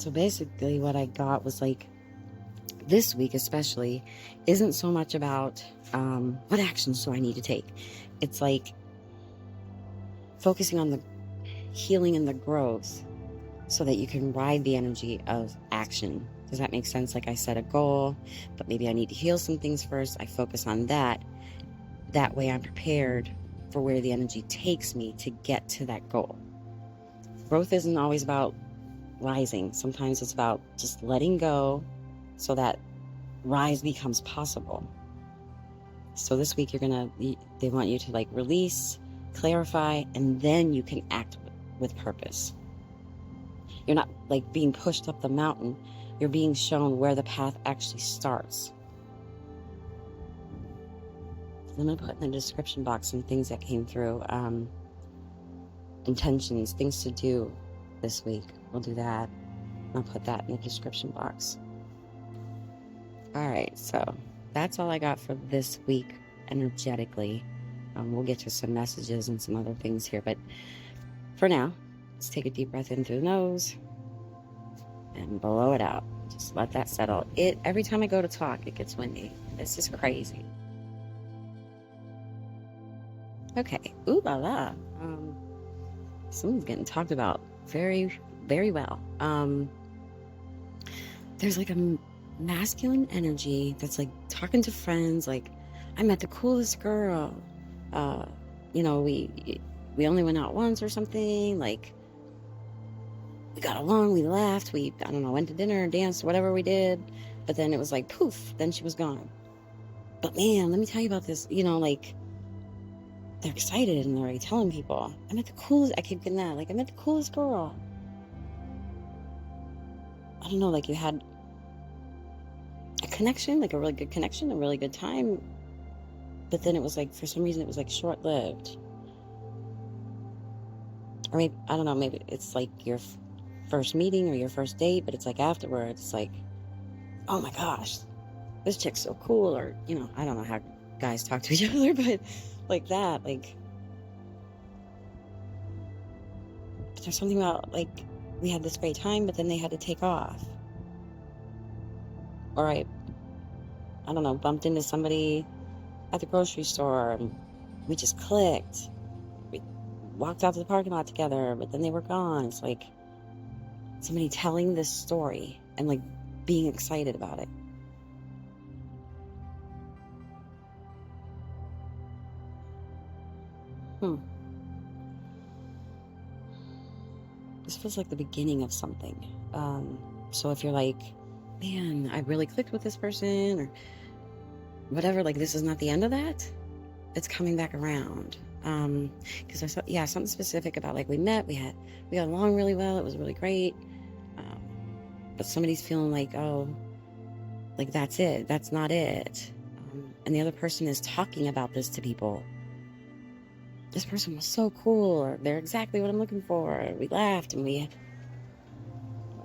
So basically what I got was like, this week especially isn't so much about what actions do I need to take. It's like focusing on the healing and the growth so that you can ride the energy of action. Does that make sense? Like I set a goal, but maybe I need to heal some things first. I focus on that. That way I'm prepared for where the energy takes me to get to that goal. Growth isn't always about rising. Sometimes it's about just letting go so that rise becomes possible. So this week they want you to like release, clarify, and then you can act with purpose. You're not like being pushed up the mountain. You're being shown where the path actually starts. I'm going to put in the description box some things that came through. Intentions, things to do this week. We'll do that. I'll put that in the description box. All right, so that's all I got for this week energetically. We'll get to some messages and some other things here, but for now, let's take a deep breath in through the nose and blow it out. Just let that settle. Every time I go to talk, it gets windy. This is crazy. Okay, ooh la la. Someone's getting talked about very, very well. There's like a masculine energy that's like talking to friends, like, I met the coolest girl. You know, we only went out once or something, like, we got along, we laughed, I don't know, went to dinner, danced, whatever we did, but then it was like, poof, then she was gone. But man, let me tell you about this, you know, like, they're excited and they're already telling people, I met the coolest, I keep getting that, like, I met the coolest girl. I don't know, like you had a connection, like a really good connection, a really good time, but then it was like, for some reason, it was like short-lived. Or maybe, I don't know, maybe it's like your first meeting or your first date, but it's like afterwards, it's like, oh my gosh, this chick's so cool, or, you know, I don't know how guys talk to each other, but like that, like, but there's something about, like, we had this great time, but then they had to take off. Or I don't know, bumped into somebody at the grocery store, and we just clicked. We walked out to the parking lot together, but then they were gone. It's like somebody telling this story and like being excited about it. This feels like the beginning of something. So if you're like, man, I really clicked with this person, or whatever, like, this is not the end of that, it's coming back around. Because there's, yeah, something specific about, like, we got along really well, it was really great, but somebody's feeling like, oh, like, that's it, that's not it, and the other person is talking about this to people. This person was so cool, or they're exactly what I'm looking for, we laughed, and what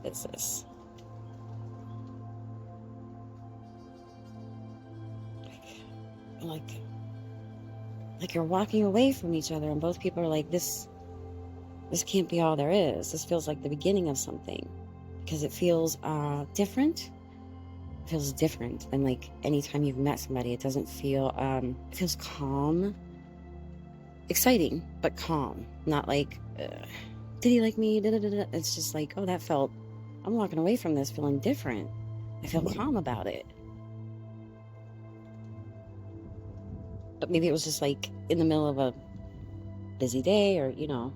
is this? Like you're walking away from each other, and both people are like, this can't be all there is. This feels like the beginning of something, because it feels different. It feels different than like anytime you've met somebody. It doesn't feel, it feels calm, exciting, but calm. Not like, did he like me? Da-da-da-da. It's just like, oh, I'm walking away from this feeling different. I feel calm about it. But maybe it was just like in the middle of a busy day, or, you know.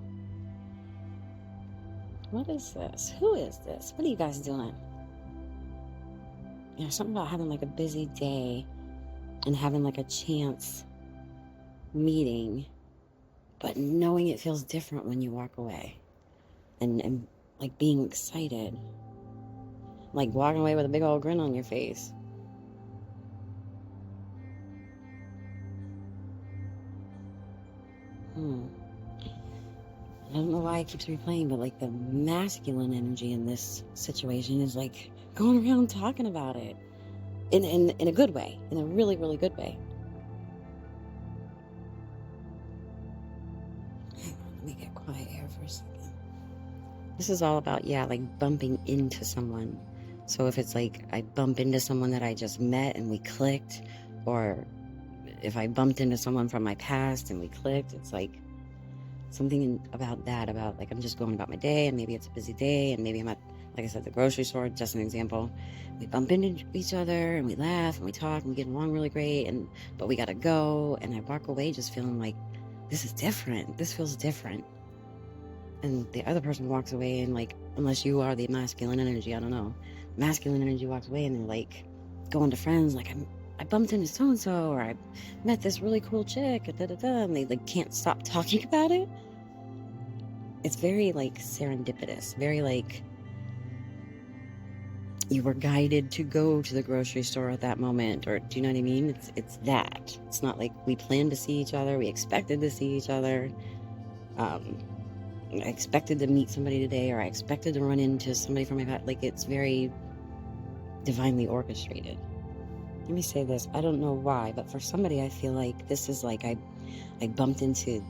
What is this? Who is this? What are you guys doing? You know, something about having like a busy day and having like a chance meeting, but knowing it feels different when you walk away, and like being excited, like walking away with a big old grin on your face. I don't know why it keeps replaying, but like the masculine energy in this situation is like going around talking about it in a good way, in a really, really good way. Hang on, let me get quiet here for a second. This is all about, yeah, like bumping into someone. So if it's like I bump into someone that I just met and we clicked, or if I bumped into someone from my past and we clicked, it's like something about that, about like I'm just going about my day, and maybe it's a busy day, and maybe I'm at, like I said, the grocery store, just an example. We bump into each other and we laugh and we talk and we get along really great, but we gotta go, and I walk away just feeling like this is different. This feels different. And the other person walks away and, like, unless you are the masculine energy, I don't know, masculine energy walks away and they're like going to friends like, I bumped into so and so, or I met this really cool chick, and they like can't stop talking about it. It's very like serendipitous, very like you were guided to go to the grocery store at that moment, or do you know what I mean? It's that. It's not like we planned to see each other, we expected to see each other. I expected to meet somebody today, or I expected to run into somebody from my past. Like, it's very divinely orchestrated. Let me say this. I don't know why, but for somebody, I feel like this is like I bumped into,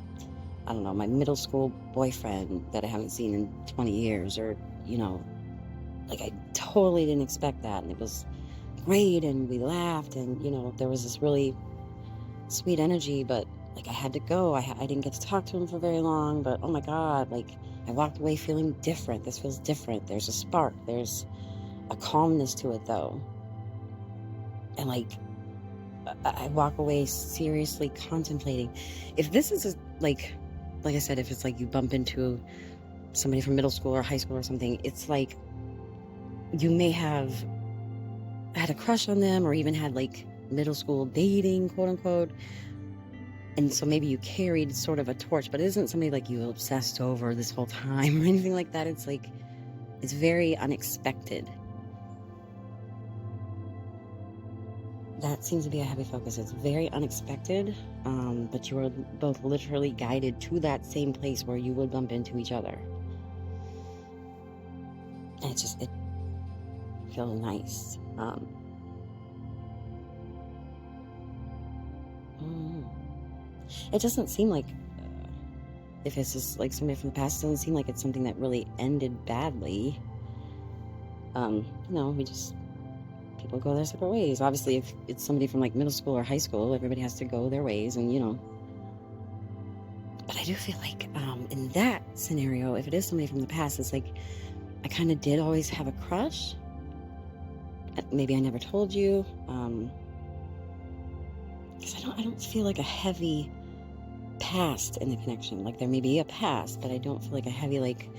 I don't know, my middle school boyfriend that I haven't seen in 20 years, or, you know, like I totally didn't expect that. And it was great, and we laughed, and, you know, there was this really sweet energy, but like I had to go. I didn't get to talk to him for very long, but oh my God, like I walked away feeling different. This feels different. There's a spark. There's a calmness to it, though. And like I walk away seriously contemplating. If this is like I said, if it's like you bump into somebody from middle school or high school or something, it's like you may have had a crush on them, or even had like middle school dating, quote unquote. And so maybe you carried sort of a torch, but it isn't somebody like you obsessed over this whole time or anything like that. It's like, it's very unexpected. That seems to be a heavy focus. It's very unexpected, but you were both literally guided to that same place where you would bump into each other. And it feels nice. It doesn't seem like, if it's just like somebody from the past, it doesn't seem like it's something that really ended badly. You know, people go their separate ways. Obviously, if it's somebody from like middle school or high school, everybody has to go their ways, and, you know. But I do feel like, in that scenario, if it is somebody from the past, it's like, I kind of did always have a crush. Maybe I never told you, because I don't feel like a heavy past in the connection. Like, there may be a past, but I don't feel like a heavy, like,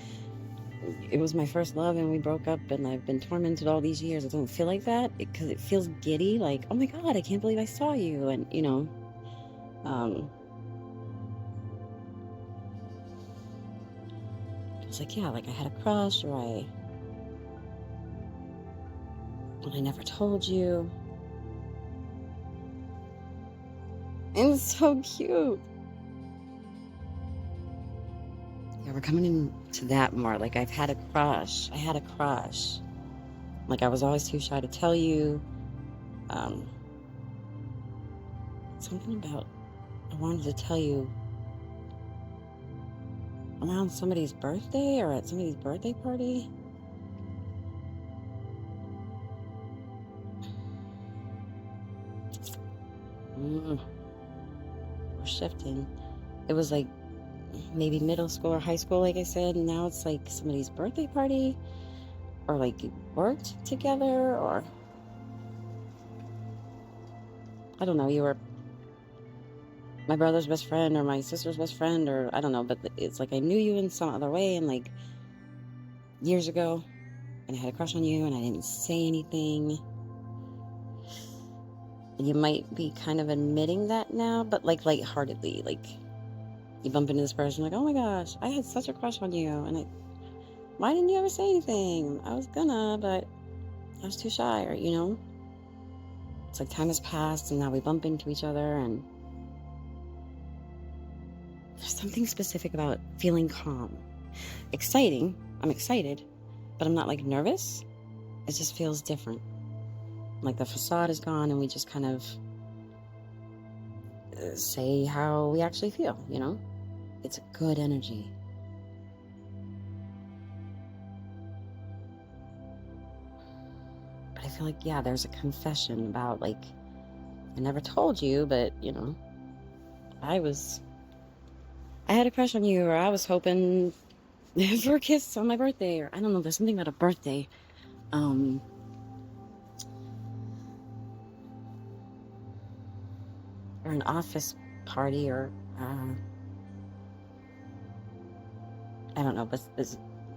it was my first love and we broke up and I've been tormented all these years. I don't feel like that, because it feels giddy, like, oh my God, I can't believe I saw you. And, you know, it's like, yeah, like I had a crush, or I never told you. And it's so cute. Yeah, we're coming into that more. Like, I've had a crush. I had a crush. Like, I was always too shy to tell you. Something about, I wanted to tell you around somebody's birthday, or at somebody's birthday party. We're shifting. It was like maybe middle school or high school, like I said, and now it's like somebody's birthday party, or like you worked together, or I don't know, you were my brother's best friend or my sister's best friend, or I don't know, but it's like I knew you in some other way, and like years ago, and I had a crush on you and I didn't say anything. And you might be kind of admitting that now, but like lightheartedly, like you bump into this person, like, oh my gosh, I had such a crush on you, and why didn't you ever say anything? I was gonna, but I was too shy, or, you know, it's like time has passed and now we bump into each other, and there's something specific about feeling calm. Exciting, I'm excited, but I'm not like nervous. It just feels different. Like the facade is gone and we just kind of say how we actually feel, you know? It's a good energy. feel like, yeah, there's a confession about, like, I never told you, but, you know, I had a crush on you, or I was hoping for a kiss on my birthday, or I don't know, there's something about a birthday. Or an office party, or I don't know, but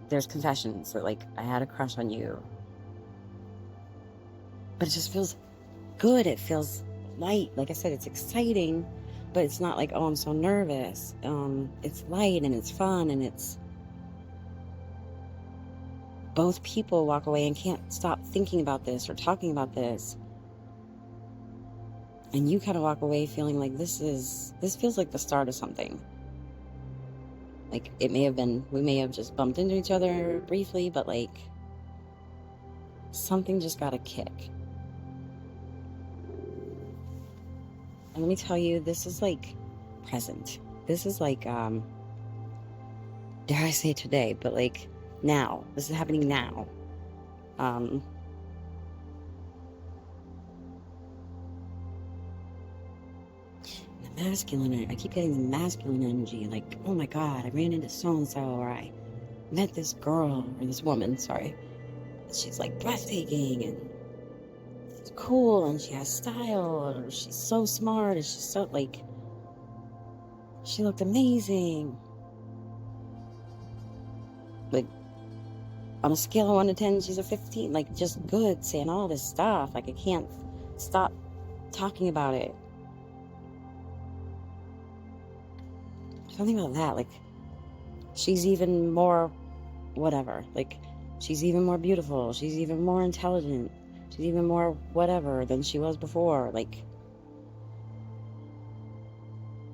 there's confessions that, like, I had a crush on you. But it just feels good. It feels light. Like I said, it's exciting, but it's not like, oh, I'm so nervous. It's light and it's fun, and it's both people walk away and can't stop thinking about this or talking about this. And you kind of walk away feeling like this feels like the start of something. Like, we may have just bumped into each other briefly, but like something just got a kick. And let me tell you, this is like present. This is like, dare I say today, but like now. This is happening now. The masculine, I keep getting the masculine energy, like, oh my God, I ran into so-and-so, or I met this girl, or this woman, sorry. She's like breathtaking, and she's cool, and she has style, or she's so smart, and she's so, like, she looked amazing. Like, on a scale of 1 to 10, she's a 15, like, just good, saying all this stuff, like, I can't stop talking about it. Something about that, like, she's even more whatever, like, she's even more beautiful, she's even more intelligent, she's even more whatever than she was before. Like,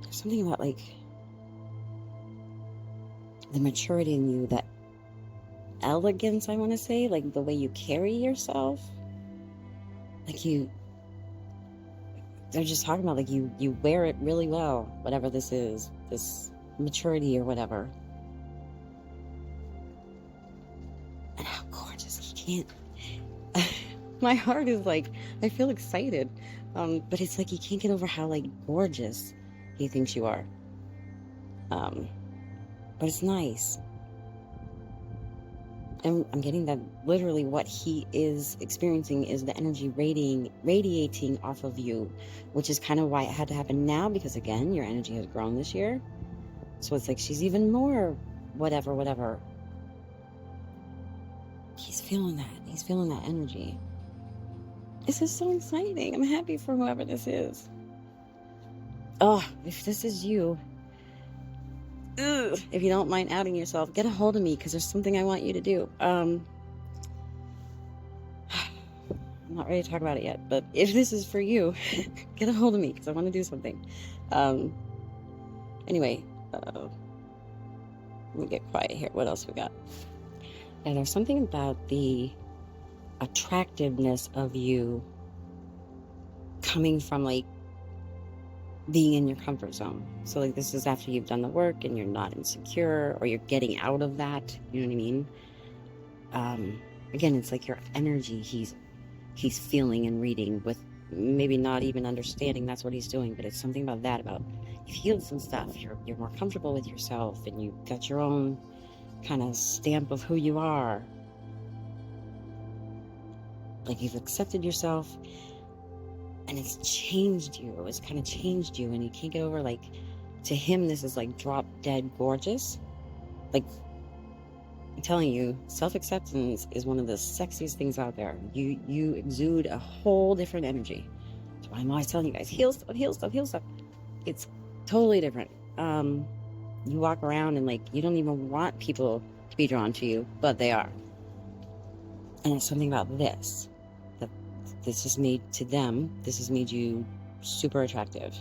there's something about, like, the maturity in you, that elegance, I want to say, like, the way you carry yourself, like, they're just talking about, like, you wear it really well, whatever this is, this maturity or whatever. And how gorgeous, he can't, my heart is like, I feel excited, but it's like, you can't get over how, like, gorgeous he thinks you are, but it's nice. And I'm getting that literally what he is experiencing is the energy radiating off of you, which is kind of why it had to happen now, because again, your energy has grown this year. So it's like, she's even more whatever. He's feeling that. He's feeling that energy. This is so exciting. I'm happy for whoever this is. Oh, if this is you, if you don't mind outing yourself, get a hold of me, because there's something I want you to do. I'm not ready to talk about it yet, but if this is for you, get a hold of me, because I want to do something. Anyway, let me get quiet here. What else we got? Yeah, there's something about the attractiveness of you coming from, like, being in your comfort zone. So, like, this is after you've done the work and you're not insecure, or you're getting out of that, you know what I mean? Again, it's like your energy he's feeling and reading, with maybe not even understanding that's what he's doing, but it's something about that, about you've healed some stuff, you're more comfortable with yourself, and you've got your own kind of stamp of who you are. Like, you've accepted yourself, and it's changed you. It's kind of changed you, and you can't get over, like, to him, this is like drop dead gorgeous. Like, I'm telling you, self-acceptance is one of the sexiest things out there. You exude a whole different energy. So I'm always telling you guys, heal stuff. It's totally different. You walk around and, like, you don't even want people to be drawn to you, but they are. And it's something about this, that this has made to them, this has made you super attractive.